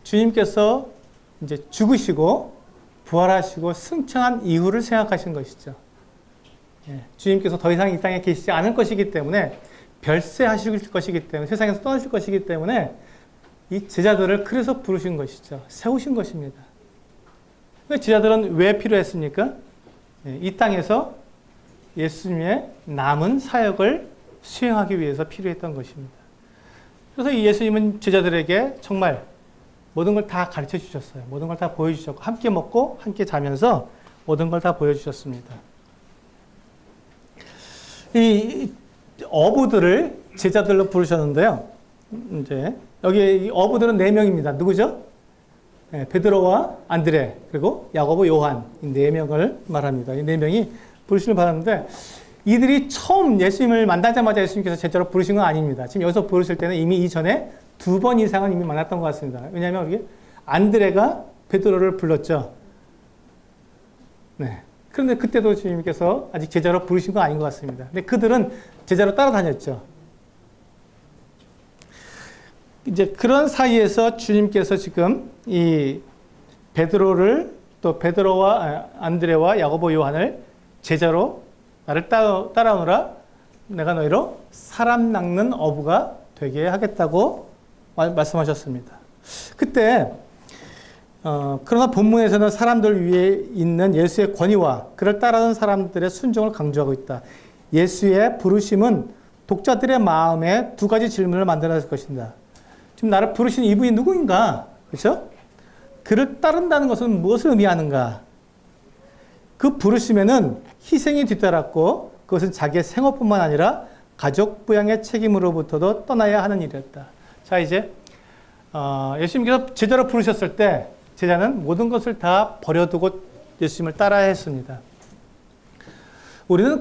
A: 주님께서 이제 죽으시고 부활하시고 승천한 이후를 생각하신 것이죠. 주님께서 더 이상 이 땅에 계시지 않을 것이기 때문에 별세하실 것이기 때문에 세상에서 떠나실 것이기 때문에 이 제자들을 그래서 부르신 것이죠. 세우신 것입니다. 제자들은 왜 필요했습니까? 이 땅에서 예수님의 남은 사역을 수행하기 위해서 필요했던 것입니다. 그래서 이 예수님은 제자들에게 정말 모든 걸 다 가르쳐 주셨어요. 모든 걸 다 보여주셨고 함께 먹고 함께 자면서 모든 걸 다 보여주셨습니다. 이 어부들을 제자들로 부르셨는데요. 이제 여기 어부들은 4명입니다. 누구죠? 베드로와 안드레 그리고 야고보, 요한 이 4명을 말합니다. 이 4명이 부르심을 받았는데 이들이 처음 예수님을 만나자마자 예수님께서 제자로 부르신 건 아닙니다. 지금 여기서 부르실 때는 이미 이전에 2번 이상은 이미 만났던 것 같습니다. 왜냐하면 우리 안드레가 베드로를 불렀죠. 그런데 그때도 주님께서 아직 제자로 부르신 건 아닌 것 같습니다. 근데 그들은 제자로 따라다녔죠. 이제 그런 사이에서 주님께서 지금 이 베드로를 또 베드로와 안드레와 야고보, 요한을 제자로 나를 따라오너라 내가 너희로 사람 낚는 어부가 되게 하겠다고 말씀하셨습니다. 그때 그러나 본문에서는 사람들 위에 있는 예수의 권위와 그를 따르는 사람들의 순종을 강조하고 있다. 예수의 부르심은 독자들의 마음에 2가지 질문을 만들어낼 것입니다. 지금 나를 부르신 이분이 누구인가? 그렇죠? 그를 따른다는 것은 무엇을 의미하는가? 그 부르심에는 희생이 뒤따랐고 그것은 자기의 생업뿐만 아니라 가족 부양의 책임으로부터도 떠나야 하는 일이었다. 자, 이제 예수님께서 제자로 부르셨을 때 제자는 모든 것을 다 버려두고 예수님을 따라야 했습니다. 우리는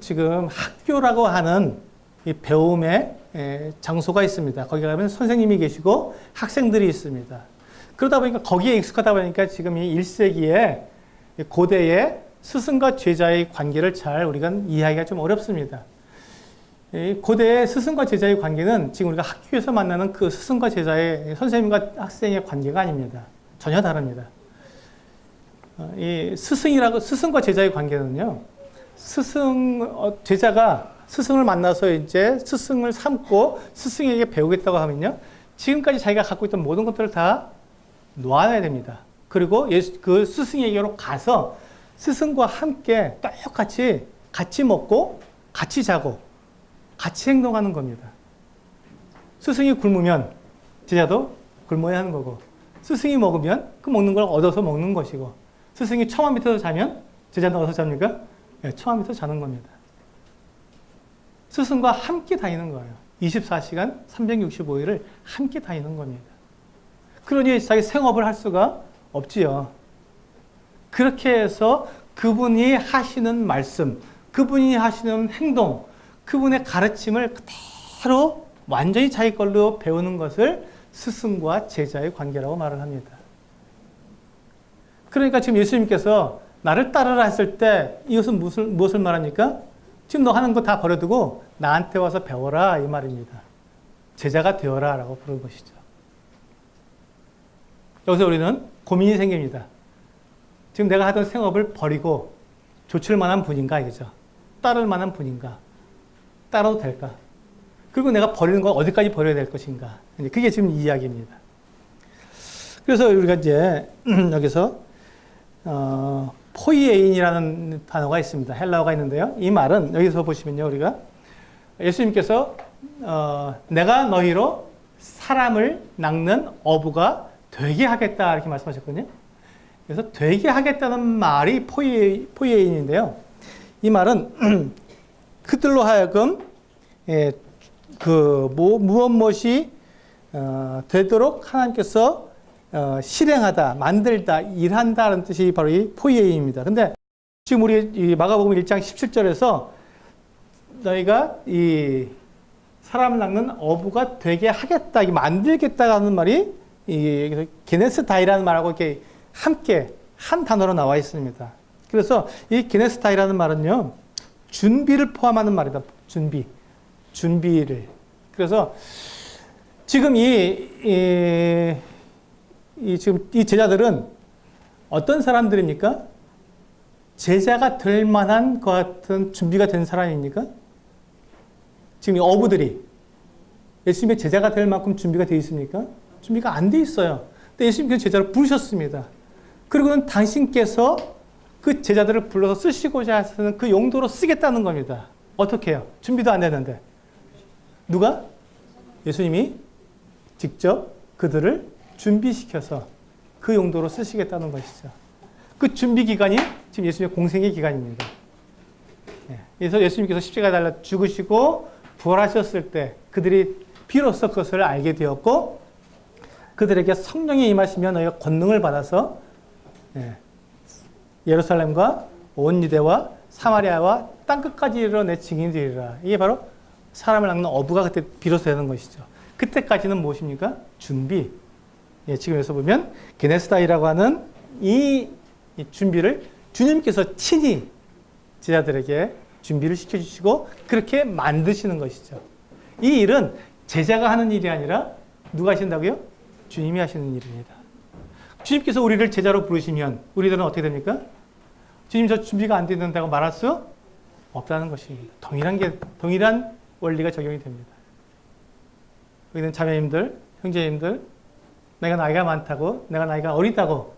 A: 지금 학교라고 하는 이 배움의 장소가 있습니다. 거기 가면 선생님이 계시고 학생들이 있습니다. 그러다 보니까 거기에 익숙하다 보니까 지금 이 1세기에 고대의 스승과 제자의 관계를 잘 우리가 이해하기가 좀 어렵습니다. 고대의 스승과 제자의 관계는 지금 우리가 학교에서 만나는 그 스승과 제자의 선생님과 학생의 관계가 아닙니다. 전혀 다릅니다. 이 스승과 제자의 관계는요, 제자가 스승을 만나서 이제 스승을 삼고 스승에게 배우겠다고 하면요, 지금까지 자기가 갖고 있던 모든 것들을 다 놓아야 됩니다. 그리고 그 스승에게로 가서 스승과 함께 똑같이 같이 먹고 같이 자고 같이 행동하는 겁니다. 스승이 굶으면 제자도 굶어야 하는 거고, 스승이 먹으면 그 먹는 걸 얻어서 먹는 것이고, 스승이 처마 밑에서 자면 제자는 어디서 잡니까? 네, 처마 밑에서 자는 겁니다. 스승과 함께 다니는 거예요. 24시간 365일을 함께 다니는 겁니다. 그러니 자기 생업을 할 수가 없지요. 그렇게 해서 그분이 하시는 말씀, 그분이 하시는 행동, 그분의 가르침을 그대로 완전히 자기 걸로 배우는 것을 스승과 제자의 관계라고 말을 합니다. 그러니까 지금 예수님께서 나를 따르라 했을 때 이것은 무엇을 말합니까? 지금 너 하는 거 다 버려두고 나한테 와서 배워라 이 말입니다. 제자가 되어라 라고 부르는 것이죠. 여기서 우리는 고민이 생깁니다. 지금 내가 하던 생업을 버리고 조칠 만한 분인가 이거죠. 따를 만한 분인가? 따라도 될까? 그리고 내가 버리는 건 어디까지 버려야 될 것인가? 그게 지금 이야기입니다. 그래서 우리가 이제 여기서 포이에인이라는 단어가 있습니다. 헬라어가 있는데요. 이 말은 여기서 보시면요, 우리가 예수님께서 내가 너희로 사람을 낚는 어부가 되게 하겠다 이렇게 말씀하셨거든요. 그래서 되게 하겠다는 말이 포이에인인데요. 이 말은 그들로 하여금 무엇이 되도록 하나님께서 실행하다, 만들다, 일한다는 뜻이 바로 이 포이에인입니다. 근데 지금 우리 이 마가복음 1장 17절에서 너희가 이 사람을 낚는 어부가 되게 하겠다, 만들겠다라는 말이 이 게네스타이라는 말하고 이렇게 함께 한 단어로 나와 있습니다. 그래서 이 게네스타이라는 말은요, 준비를 포함하는 말이다. 준비를. 그래서 지금 지금 이 제자들은 어떤 사람들입니까? 제자가 될 만한 것 같은 준비가 된 사람입니까? 지금 이 어부들이 예수님의 제자가 될 만큼 준비가 되어 있습니까? 준비가 안 돼 있어요. 근데 예수님께서 제자를 부르셨습니다. 그리고는 당신께서 그 제자들을 불러서 쓰시고자 하시는 그 용도로 쓰겠다는 겁니다. 어떻게 해요? 준비도 안 되는데. 누가? 예수님이 직접 그들을 준비시켜서 그 용도로 쓰시겠다는 것이죠. 그 준비 기간이 지금 예수님의 공생의 기간입니다. 그래서 예수님께서 십자가에 달려 죽으시고 부활하셨을 때 그들이 비로소 그것을 알게 되었고, 그들에게 성령이 임하시면 너희가 권능을 받아서 예루살렘과 온 유대와 사마리아와 땅끝까지 이르러 내 증인이 되리라. 이게 바로 사람을 낚는 어부가 그때 비로소 되는 것이죠. 그때까지는 무엇입니까? 준비. 지금 여기서 보면 게네스다이라고 하는 이 준비를 주님께서 친히 제자들에게 준비를 시켜주시고 그렇게 만드시는 것이죠. 이 일은 제자가 하는 일이 아니라 누가 하신다고요? 주님이 하시는 일입니다. 주님께서 우리를 제자로 부르시면 우리들은 어떻게 됩니까? 주님 저 준비가 안 된다고 말할 수 없다는 것입니다. 동일한 원리가 적용이 됩니다. 여기는 자매님들, 형제님들, 내가 나이가 많다고, 내가 나이가 어리다고,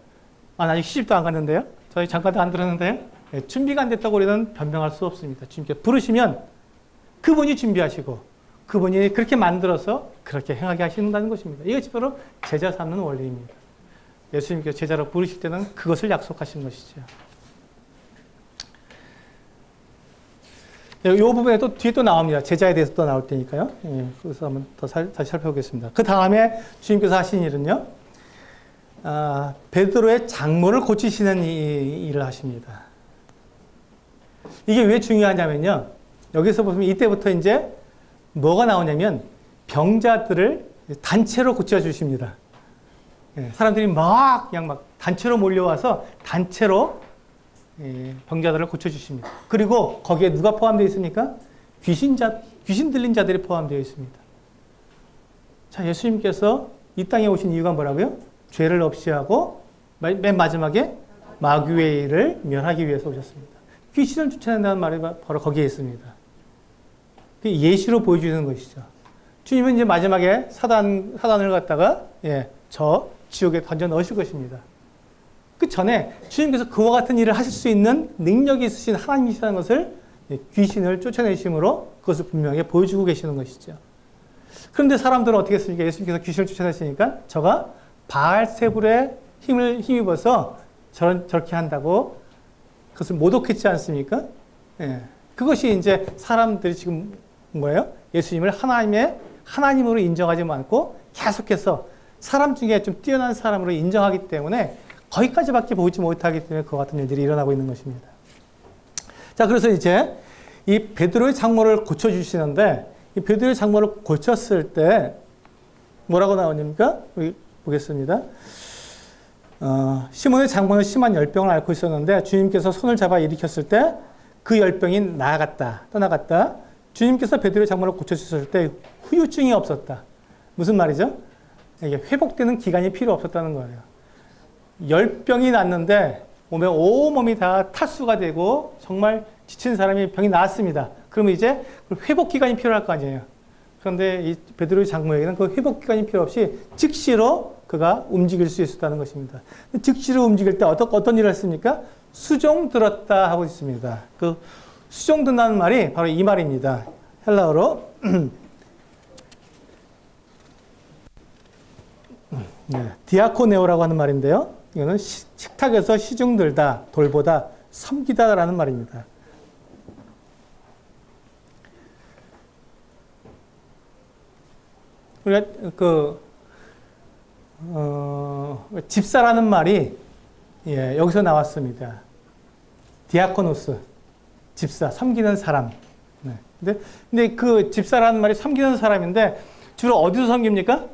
A: 아직 시집도 안 갔는데요? 저희 잠깐도 안 들었는데요? 준비가 안 됐다고 우리는 변명할 수 없습니다. 주님께서 부르시면 그분이 준비하시고 그분이 그렇게 만들어서 그렇게 행하게 하신다는 것입니다. 이것이 바로 제자 삼는 원리입니다. 예수님께서 제자로 부르실 때는 그것을 약속하신 것이죠. 이 부분에 또 뒤에 또 나옵니다. 제자에 대해서 또 나올 테니까요. 그래서 한번 더 다시 살펴보겠습니다. 그 다음에 주님께서 하신 일은요, 베드로의 장모를 고치시는 일을 하십니다. 이게 왜 중요하냐면요. 여기서 보면 이때부터 이제 뭐가 나오냐면 병자들을 단체로 고쳐주십니다. 사람들이 그냥 막 단체로 몰려와서 단체로 병자들을 고쳐주십니다. 그리고 거기에 누가 포함되어 있습니까? 귀신 들린 자들이 포함되어 있습니다. 자, 예수님께서 이 땅에 오신 이유가 뭐라고요? 죄를 없이 하고 맨 마지막에 마귀의 일을 멸하기 위해서 오셨습니다. 귀신을 쫓아낸다는 말이 바로 거기에 있습니다. 예시로 보여주는 것이죠. 주님은 이제 마지막에 사단을 갖다가 저 지옥에 던져 넣으실 것입니다. 그 전에 주님께서 그와 같은 일을 하실 수 있는 능력이 있으신 하나님이시라는 것을 귀신을 쫓아내심으로 그것을 분명하게 보여주고 계시는 것이죠. 그런데 사람들은 어떻게 했습니까? 예수님께서 귀신을 쫓아내시니까 저가 바알세불에 힘입어서 저렇게 한다고 그것을 모독했지 않습니까? 그것이 이제 사람들이 지금 뭐예요? 예수님을 하나님으로 인정하지 않고 계속해서 사람 중에 좀 뛰어난 사람으로 인정하기 때문에 거기까지밖에 보지 못하기 때문에 그와 같은 일들이 일어나고 있는 것입니다. 자, 그래서 이제 이 베드로의 장모를 고쳐주시는데 이 베드로의 장모를 고쳤을 때 뭐라고 나오니까 보겠습니다. 시몬의 장모는 심한 열병을 앓고 있었는데 주님께서 손을 잡아 일으켰을 때 그 열병이 떠나갔다. 주님께서 베드로의 장모를 고쳐주셨을 때 후유증이 없었다. 무슨 말이죠? 이게 회복되는 기간이 필요 없었다는 거예요. 열병이 났는데 온몸이 다 탈수가 되고 정말 지친 사람이 병이 나았습니다. 그러면 이제 회복 기간이 필요할 거 아니에요. 그런데 이 베드로의 장모에게는 그 회복 기간이 필요 없이 즉시로 그가 움직일 수 있었다는 것입니다. 즉시로 움직일 때 어떤 일을 했습니까? 수종 들었다 하고 있습니다. 그 수종 든다는 말이 바로 이 말입니다. 헬라어로 디아코네오라고 하는 말인데요. 이거는 식탁에서 시중 들다, 돌보다, 섬기다라는 말입니다. 우리가 집사라는 말이 여기서 나왔습니다. 디아코노스, 집사, 섬기는 사람. 근데 그 집사라는 말이 섬기는 사람인데 주로 어디서 섬깁니까?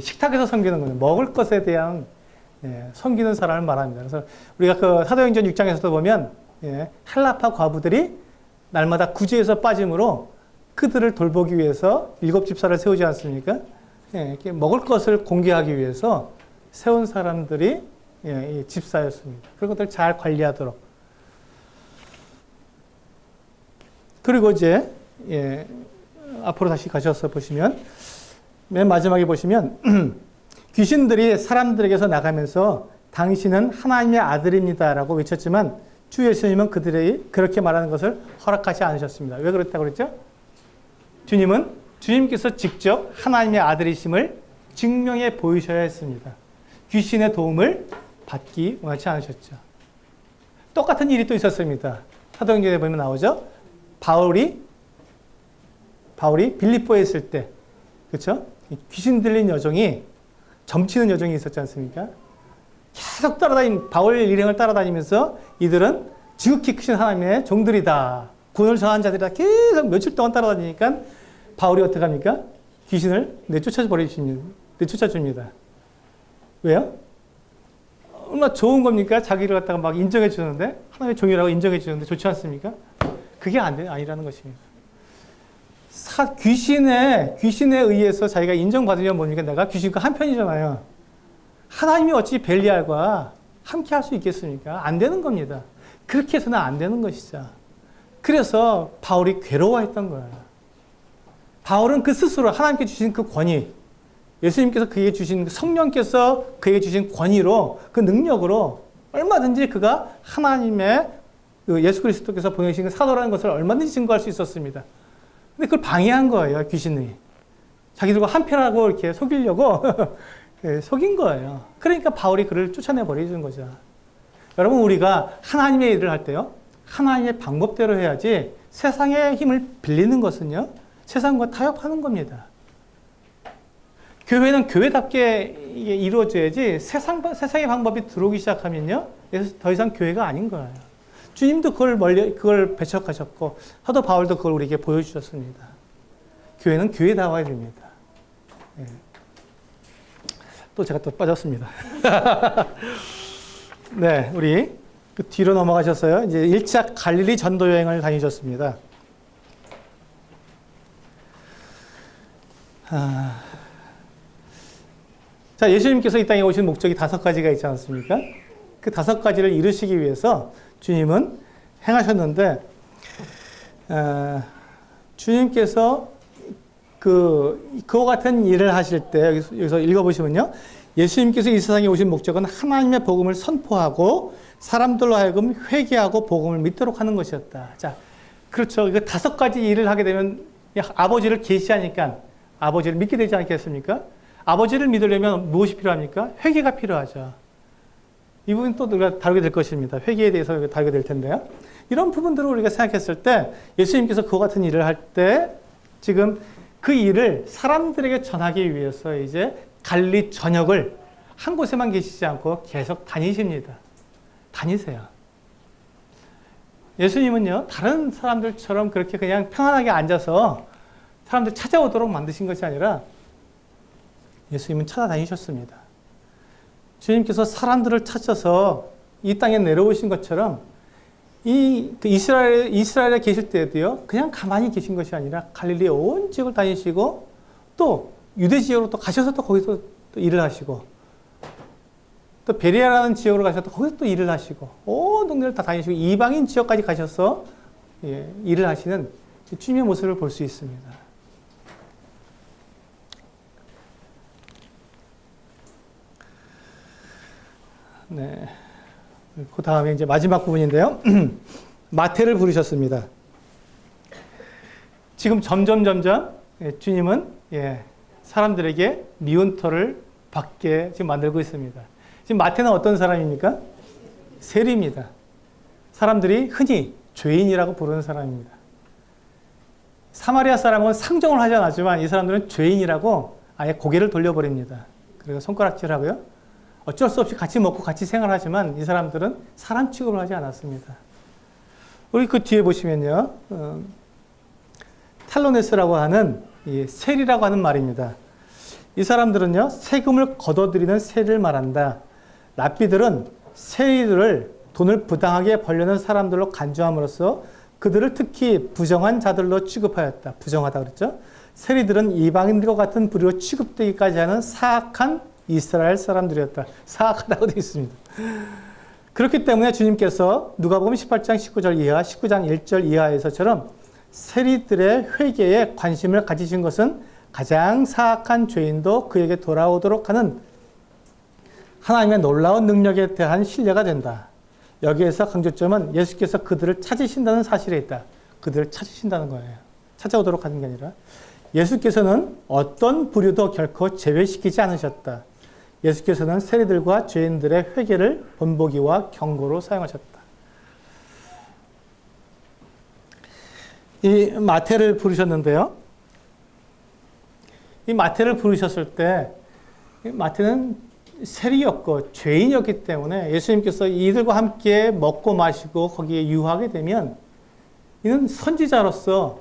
A: 식탁에서 섬기는 거예요. 먹을 것에 대한 섬기는 사람을 말합니다. 그래서 우리가 그 사도행전 6장에서도 보면 헬라파 과부들이 날마다 구제에서 빠짐으로 그들을 돌보기 위해서 7 집사를 세우지 않습니까? 이렇게 먹을 것을 공개하기 위해서 세운 사람들이 집사였습니다. 그런 것들을 잘 관리하도록. 그리고 이제 앞으로 다시 가셔서 보시면 맨 마지막에 보시면 귀신들이 사람들에게서 나가면서 당신은 하나님의 아들입니다라고 외쳤지만 주 예수님은 그들이 그렇게 말하는 것을 허락하지 않으셨습니다. 왜 그랬다고 그랬죠? 주님께서 직접 하나님의 아들이심을 증명해 보이셔야 했습니다. 귀신의 도움을 받기 원하지 않으셨죠. 똑같은 일이 또 있었습니다. 사도행전에 보면 나오죠. 바울이 빌립보에 있을 때, 그렇죠? 귀신 들린 여종이 점치는 여종이 있었지 않습니까? 계속 바울 일행을 따라다니면서 이들은 지극히 크신 하나님의 종들이다. 구원을 전한 자들이다. 계속 며칠 동안 따라다니니까 바울이 어떻게 합니까? 귀신을 내쫓아줍니다. 왜요? 얼마나 좋은 겁니까? 자기를 갖다가 막 인정해 주는데, 하나님의 종이라고 인정해 주는데 좋지 않습니까? 그게 아니라는 것입니다. 귀신에 의해서 자기가 인정받으면 뭡니까? 내가 귀신과 한편이잖아요. 하나님이 어찌 벨리알과 함께 할 수 있겠습니까? 안 되는 겁니다. 그렇게 해서는 안 되는 것이죠. 그래서 바울이 괴로워했던 거예요. 바울은 그 스스로 하나님께 주신 그 권위, 예수님께서 그에게 주신 성령께서 그에게 주신 권위로 그 능력으로 얼마든지 그가 하나님의 예수 그리스도께서 보내신 사도라는 것을 얼마든지 증거할 수 있었습니다. 근데 그걸 방해한 거예요, 귀신이. 자기들과 한패라고 이렇게 속이려고 속인 거예요. 그러니까 바울이 그를 쫓아내 버리는 거죠. 여러분, 우리가 하나님의 일을 할 때요, 하나님의 방법대로 해야지 세상의 힘을 빌리는 것은요, 세상과 타협하는 겁니다. 교회는 교회답게 이게 이루어져야지 세상의 방법이 들어오기 시작하면요. 그래서 더 이상 교회가 아닌 거예요. 주님도 그걸 배척하셨고, 사도 바울도 그걸 우리에게 보여주셨습니다. 교회는 교회다워야 됩니다. 예. 또 제가 또 빠졌습니다. 네, 우리 그 뒤로 넘어가셨어요. 이제 1차 갈릴리 전도 여행을 다니셨습니다. 자, 예수님께서 이 땅에 오신 목적이 5가지가 있지 않습니까? 그 5가지를 이루시기 위해서 주님은 행하셨는데, 주님께서 그와 같은 일을 하실 때, 여기서 읽어보시면요. 예수님께서 이 세상에 오신 목적은 하나님의 복음을 선포하고 사람들로 하여금 회개하고 복음을 믿도록 하는 것이었다. 자, 그렇죠. 이거 5가지 일을 하게 되면 아버지를 계시하니까 아버지를 믿게 되지 않겠습니까? 아버지를 믿으려면 무엇이 필요합니까? 회개가 필요하죠. 이 부분 또 우리가 다루게 될 것입니다. 회개에 대해서 다루게 될 텐데요. 이런 부분들을 우리가 생각했을 때 예수님께서 그와 같은 일을 할 때 지금 그 일을 사람들에게 전하기 위해서 이제 갈릴리 전역을 한 곳에만 계시지 않고 계속 다니십니다. 다니세요. 예수님은요, 다른 사람들처럼 그렇게 그냥 평안하게 앉아서 사람들 찾아오도록 만드신 것이 아니라 예수님은 찾아다니셨습니다. 주님께서 사람들을 찾아서 이 땅에 내려오신 것처럼 이스라엘에 계실 때도요, 그냥 가만히 계신 것이 아니라 갈릴리 온 지역을 다니시고 또 유대 지역으로 또 가셔서 또 거기서 또 일을 하시고 또 베레아라는 지역으로 가셔서 또 거기서 또 일을 하시고 온 동네를 다 다니시고 이방인 지역까지 가셔서 일을 하시는 주님의 모습을 볼 수 있습니다. 네. 그 다음에 이제 마지막 부분인데요. 마태를 부르셨습니다. 지금 점점 주님은 사람들에게 미운 터를 받게 지금 만들고 있습니다. 지금 마태는 어떤 사람입니까? 세리입니다. 사람들이 흔히 죄인이라고 부르는 사람입니다. 사마리아 사람은 상종을 하지 않았지만 이 사람들은 죄인이라고 아예 고개를 돌려버립니다. 그리고 손가락질하고요. 어쩔 수 없이 같이 먹고 같이 생활하지만 이 사람들은 사람 취급을 하지 않았습니다. 우리 그 뒤에 보시면요. 탈로네스라고 하는 이 세리라고 하는 말입니다. 이 사람들은요. 세금을 걷어들이는 세리를 말한다. 랍비들은 세리들을 돈을 부당하게 벌려는 사람들로 간주함으로써 그들을 특히 부정한 자들로 취급하였다. 부정하다 그랬죠. 세리들은 이방인들과 같은 부류로 취급되기까지 하는 사악한 이스라엘 사람들이었다. 사악하다고 되어 있습니다. 그렇기 때문에 주님께서 누가복음 18장 19절 이하, 19장 1절 이하에서처럼 세리들의 회개에 관심을 가지신 것은 가장 사악한 죄인도 그에게 돌아오도록 하는 하나님의 놀라운 능력에 대한 신뢰가 된다. 여기에서 강조점은 예수께서 그들을 찾으신다는 사실에 있다. 그들을 찾으신다는 거예요. 찾아오도록 하는 게 아니라 예수께서는 어떤 부류도 결코 제외시키지 않으셨다. 예수께서는 세리들과 죄인들의 회개를 본보기와 경고로 사용하셨다. 이 마태를 부르셨는데요. 이 마태를 부르셨을 때 마태는 세리였고 죄인이었기 때문에 예수님께서 이들과 함께 먹고 마시고 거기에 유하게 되면 이는 선지자로서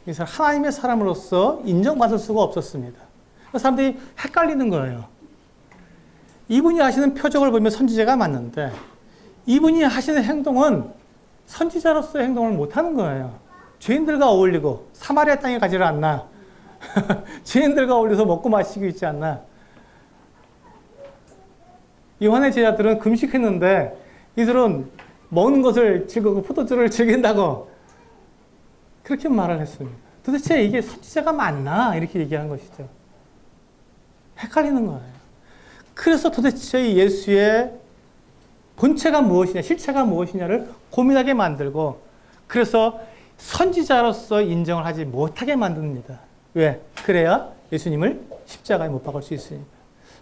A: 하나님의 사람으로서 인정받을 수가 없었습니다. 사람들이 헷갈리는 거예요. 이분이 하시는 표적을 보면 선지자가 맞는데 이분이 하시는 행동은 선지자로서의 행동을 못하는 거예요. 죄인들과 어울리고 사마리아 땅에 가지를 않나. 죄인들과 어울려서 먹고 마시고 있지 않나. 요한의 제자들은 금식했는데 이들은 먹는 것을 즐기고 포도주를 즐긴다고 그렇게 말을 했습니다. 도대체 이게 선지자가 맞나? 이렇게 얘기하는 것이죠. 헷갈리는 거예요. 그래서 도대체 예수의 본체가 무엇이냐, 실체가 무엇이냐를 고민하게 만들고 그래서 선지자로서 인정을 하지 못하게 만듭니다. 왜? 그래야 예수님을 십자가에 못 박을 수 있으니까.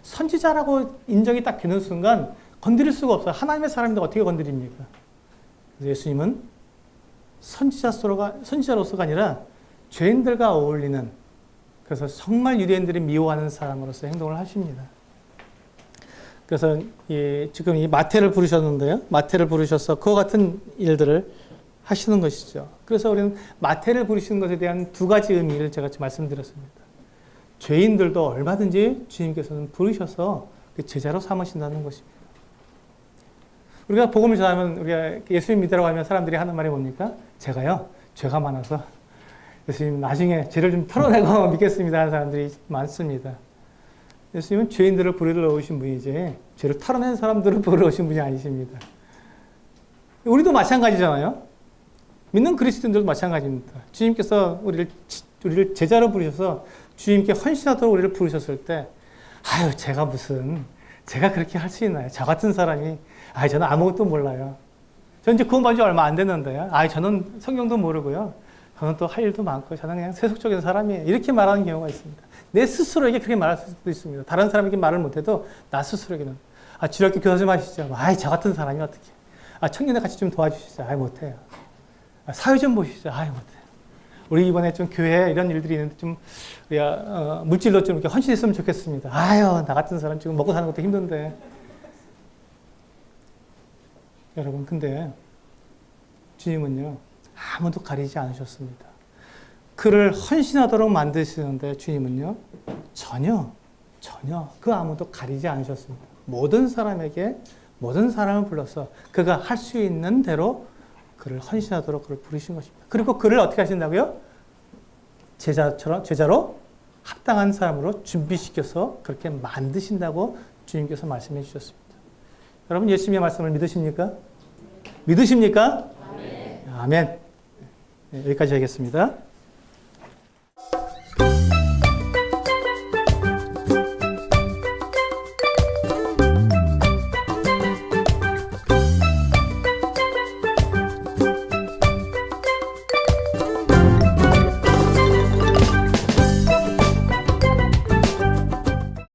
A: 선지자라고 인정이 딱 되는 순간 건드릴 수가 없어요. 하나님의 사람인데 어떻게 건드립니까? 그래서 예수님은 선지자로서가 아니라 죄인들과 어울리는 그래서 정말 유대인들이 미워하는 사람으로서 행동을 하십니다. 그래서 지금 이 마태를 부르셨는데요. 마태를 부르셔서 그와 같은 일들을 하시는 것이죠. 그래서 우리는 마태를 부르시는 것에 대한 두 가지 의미를 제가 지금 말씀드렸습니다. 죄인들도 얼마든지 주님께서는 부르셔서 그 제자로 삼으신다는 것입니다. 우리가 복음을 전하면, 우리가 예수님 믿으라고 하면 사람들이 하는 말이 뭡니까? 제가요, 죄가 많아서 예수님 나중에 죄를 좀 털어내고 믿겠습니다 하는 사람들이 많습니다. 예수님은 죄인들을 부르러 오신 분이지 죄를 털어낸 사람들을 부르러 오신 분이 아니십니다. 우리도 마찬가지잖아요. 믿는 그리스도인들도 마찬가지입니다. 주님께서 우리를 제자로 부르셔서 주님께 헌신하도록 우리를 부르셨을 때, 아유, 제가 그렇게 할 수 있나요? 저 같은 사람이, 저는 아무것도 몰라요. 저는 이제 구원 받은 지 얼마 안 됐는데요. 저는 성경도 모르고요. 저는 또 할 일도 많고, 저는 그냥 세속적인 사람이에요. 이렇게 말하는 경우가 있습니다. 내 스스로에게 그렇게 말할 수도 있습니다. 다른 사람에게 말을 못해도 나 스스로에게는, 주일학교 교사 좀 하시죠. 저 같은 사람이 어떻게. 청년들 같이 좀 도와주시죠. 못해요. 사회 좀 보시죠. 못해요. 우리 이번에 좀 교회에 이런 일들이 있는데 좀 우리가 물질로 좀 이렇게 헌신했으면 좋겠습니다. 나 같은 사람 지금 먹고 사는 것도 힘든데. 여러분, 근데 주님은요, 아무도 가리지 않으셨습니다. 그를 헌신하도록 만드시는데 주님은요, 전혀 그 아무도 가리지 않으셨습니다. 모든 사람에게 모든 사람을 불러서 그가 할 수 있는 대로 그를 헌신하도록 그를 부르신 것입니다. 그리고 그를 어떻게 하신다고요? 제자로 합당한 사람으로 준비시켜서 그렇게 만드신다고 주님께서 말씀해 주셨습니다. 여러분, 예수님의 말씀을 믿으십니까? 믿으십니까? 아멘. 네, 여기까지 하겠습니다.